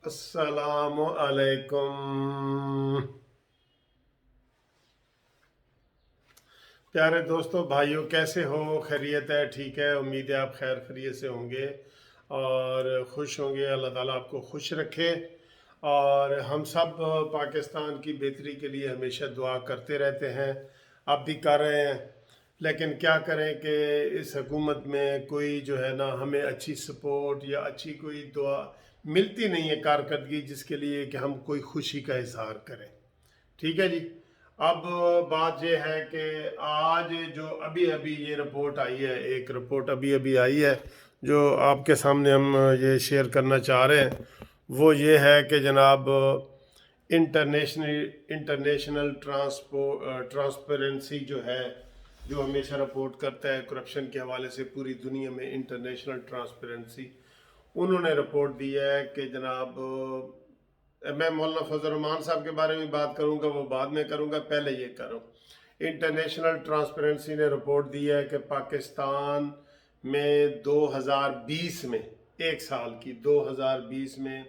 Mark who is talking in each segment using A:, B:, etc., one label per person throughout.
A: السلام علیکم پیارے دوستوں بھائیوں، کیسے ہو؟ خیریت ہے؟ ٹھیک ہے، امید ہے آپ خیر خیریت سے ہوں گے اور خوش ہوں گے۔ اللہ تعالیٰ آپ کو خوش رکھے، اور ہم سب پاکستان کی بہتری کے لیے ہمیشہ دعا کرتے رہتے ہیں، اب بھی کر رہے ہیں۔ لیکن کیا کریں کہ اس حکومت میں کوئی جو ہے نا ہمیں اچھی سپورٹ یا اچھی کوئی دعا ملتی نہیں ہے، کارکردگی جس کے لیے کہ ہم کوئی خوشی کا اظہار کریں۔ ٹھیک ہے جی۔ اب بات یہ ہے کہ آج جو ابھی ابھی یہ رپورٹ آئی ہے، ایک رپورٹ ابھی ابھی آئی ہے جو آپ کے سامنے ہم یہ شیئر کرنا چاہ رہے ہیں، وہ یہ ہے کہ جناب انٹرنیشنل ٹرانسپیرنسی جو ہے، جو ہمیشہ رپورٹ کرتا ہے کرپشن کے حوالے سے پوری دنیا میں، انٹرنیشنل ٹرانسپیرنسی، انہوں نے رپورٹ دی ہے کہ جناب میں مولانا فضل الرحمان صاحب کے بارے میں بات کروں گا، وہ بعد میں کروں گا، پہلے یہ کروں۔ انٹرنیشنل ٹرانسپیرنسی نے رپورٹ دی ہے کہ پاکستان میں 2020 میں، ایک سال کی 2020 میں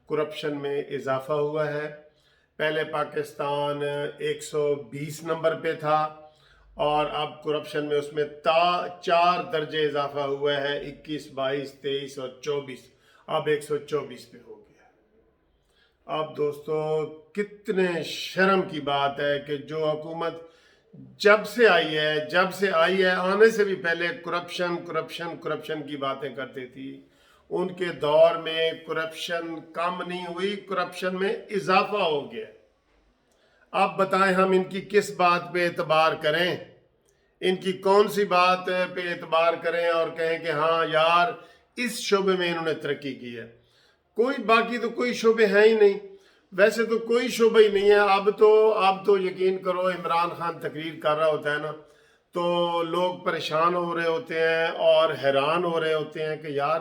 A: کرپشن میں اضافہ ہوا ہے۔ پہلے پاکستان 120 نمبر پہ تھا، اور اب کرپشن میں اس میں 4 درجے اضافہ ہوا ہے، 21، 22، 23 اور 24، اب 124 پہ ہو گیا۔ اب دوستو کتنے شرم کی بات ہے کہ جو حکومت جب سے آئی ہے آنے سے بھی پہلے کرپشن کی باتیں کرتی تھی، ان کے دور میں کرپشن کم نہیں ہوئی، کرپشن میں اضافہ ہو گیا۔ اب بتائیں ہم ان کی کس بات پہ اعتبار کریں؟ ان کی کون سی بات پہ اعتبار کریں اور کہیں کہ ہاں یار اس شعبے میں انہوں نے ترقی کی ہے؟ باقی تو کوئی شعبے ہیں ہی نہیں، ویسے تو کوئی شعبہ ہی نہیں ہے۔ اب تو یقین کرو، عمران خان تقریر کر رہا ہوتا ہے نا، تو لوگ پریشان ہو رہے ہوتے ہیں اور حیران ہو رہے ہوتے ہیں کہ یار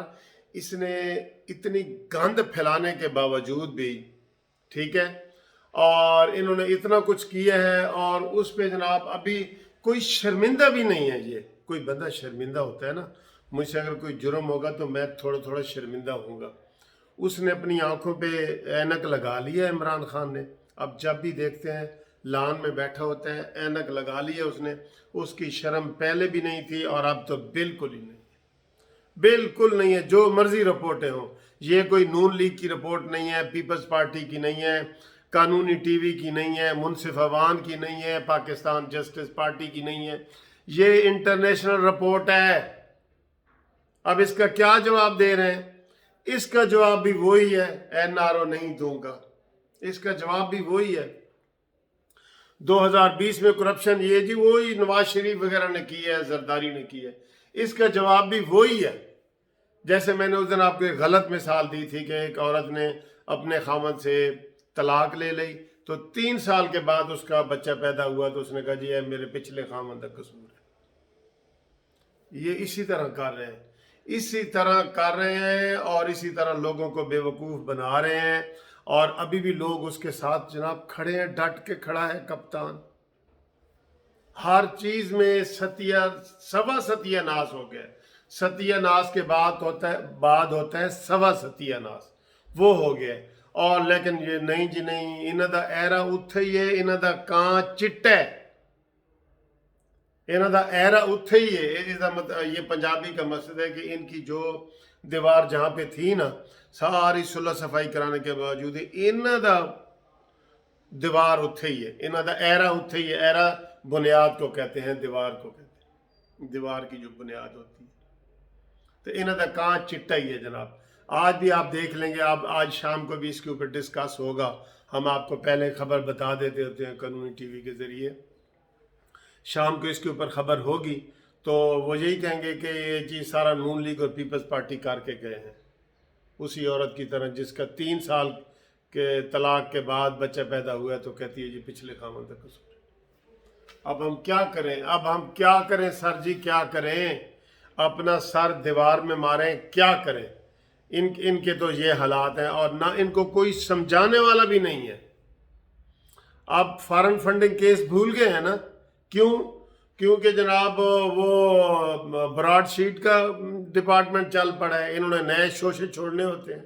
A: اس نے اتنی گند پھیلانے کے باوجود بھی، ٹھیک ہے، اور انہوں نے اتنا کچھ کیا ہے، اور اس پہ جناب ابھی کوئی شرمندہ بھی نہیں ہے۔ یہ کوئی بندہ شرمندہ ہوتا ہے نا، مجھ سے اگر کوئی جرم ہوگا تو میں تھوڑا شرمندہ ہوں گا۔ اس نے اپنی آنکھوں پہ اینک لگا لی ہے عمران خان نے، اب جب بھی دیکھتے ہیں لان میں بیٹھا ہوتا ہے، اینک لگا لی ہے اس نے۔ اس کی شرم پہلے بھی نہیں تھی اور اب تو بالکل ہی نہیں، بالکل نہیں ہے۔ جو مرضی رپورٹیں ہوں، یہ کوئی نون لیگ کی رپورٹ نہیں ہے، پیپلز پارٹی کی نہیں ہے، قانونی ٹی وی کی نہیں ہے، منصف اوان کی نہیں ہے، پاکستان جسٹس پارٹی کی نہیں ہے، یہ انٹرنیشنل رپورٹ ہے۔ اب اس کا کیا جواب دے رہے ہیں؟ اس کا جواب بھی وہی ہے، این آر او نہیں دوں گا، اس کا جواب بھی وہی ہے۔ 2020 میں کرپشن یہ جی وہی نواز شریف وغیرہ نے کی ہے، زرداری نے کی ہے، اس کا جواب بھی وہی ہے۔ جیسے میں نے اس دن آپ کو ایک غلط مثال دی تھی کہ ایک عورت نے اپنے خاوند سے طلاق لے لی، تو 3 سال کے بعد اس کا بچہ پیدا ہوا تو اس نے کہا جی یہ میرے پچھلے خاوند کا قصور ہے۔ یہ اسی طرح کر رہے ہیں اور اسی طرح لوگوں کو بے وقوف بنا رہے ہیں، اور ابھی بھی لوگ اس کے ساتھ جناب کھڑے ہیں، ڈٹ کے کھڑا ہے کپتان۔ ہر چیز میں سوا ستیہ ناس ہو گیا۔ ستیہ ناس کے بعد ہوتا ہے سوا ستیہ ناس، وہ ہو گیا۔ اور لیکن یہ نہیں جی نہیں، انہاں دا ایرا اتھے ہی ہے، انہاں دا کان چٹا ہے، انہاں دا ایرا اتھے ہی ہے۔ یہ پنجابی کا مقصد ہے کہ ان کی جو دیوار جہاں پہ تھی نا، ساری صلح صفائی کرانے کے باوجود انہاں دا دیوار اتھے ہی ہے، انہاں دا ایرا اتھے ہی ہے۔ ایرا بنیاد کو کہتے ہیں، دیوار کو کہتے ہیں، دیوار کی جو بنیاد ہوتی ہے، تو انہاں دا کان چٹا ہی ہے جناب۔ آج بھی آپ دیکھ لیں گے، آج شام کو بھی اس کے اوپر ڈسکس ہوگا، ہم آپ کو پہلے خبر بتا دیتے ہوتے ہیں قانونی ٹی وی کے ذریعے۔ شام کو اس کے اوپر خبر ہوگی تو وہ یہی کہیں گے کہ یہ جی سارا نون لیگ اور پیپلز پارٹی کر کے گئے ہیں، اسی عورت کی طرح جس کا 3 سال کے طلاق کے بعد بچہ پیدا ہوا ہے تو کہتی ہے جی پچھلے خاوند کا قصور ہے۔ اب ہم کیا کریں سر جی، کیا کریں؟ اپنا سر دیوار میں ماریں، کیا کریں؟ ان کے تو یہ حالات ہیں، اور نہ ان کو کوئی سمجھانے والا بھی نہیں ہے۔ اب فارن فنڈنگ کیس بھول گئے ہیں نا؟ کیونکہ جناب وہ براڈ شیٹ کا ڈپارٹمنٹ چل پڑا ہے، انہوں نے نئے شوشے چھوڑنے ہوتے ہیں۔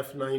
A: F9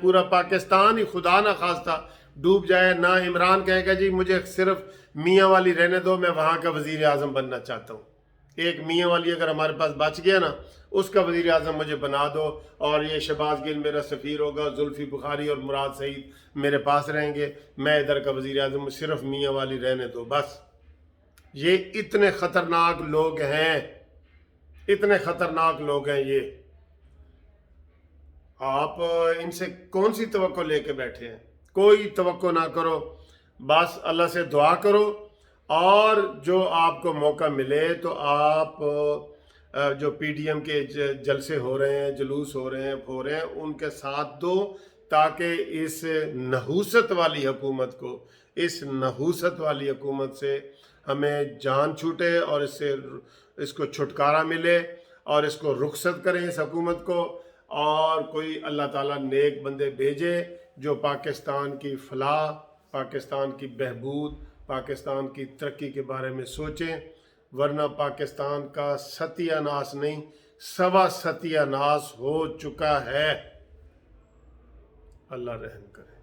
A: پورا پاکستان ہی خدا نہ خواستہ ڈوب جائے، نہ عمران کہے گا جی مجھے صرف میاں والی رہنے دو، میں وہاں کا وزیر اعظم بننا چاہتا ہوں۔ ایک میاں والی اگر ہمارے پاس بچ گیا نا، اس کا وزیر اعظم مجھے بنا دو، اور یہ شہباز گل میرا سفیر ہوگا، زلفی بخاری اور مراد سعید میرے پاس رہیں گے، میں ادھر کا وزیر اعظم، صرف میاں والی رہنے دو بس۔ یہ اتنے خطرناک لوگ ہیں، اتنے خطرناک لوگ ہیں یہ۔ آپ ان سے کون سی توقع لے کے بیٹھے ہیں؟ کوئی توقع نہ کرو، بس اللہ سے دعا کرو، اور جو آپ کو موقع ملے تو آپ جو پی ڈی ایم کے جلسے ہو رہے ہیں، جلوس ہو رہے ہیں ان کے ساتھ دو، تاکہ اس نحوست والی حکومت کو، اس نحوست والی حکومت سے ہمیں جان چھوٹے، اور اس کو چھٹکارا ملے، اور اس کو رخصت کریں اس حکومت کو، اور کوئی اللہ تعالیٰ نیک بندے بھیجے جو پاکستان کی فلاح، پاکستان کی بہبود، پاکستان کی ترقی کے بارے میں سوچیں، ورنہ پاکستان کا ستیہ ناس نہیں، سوا ستیہ ناس ہو چکا ہے۔ اللہ رحم کرے۔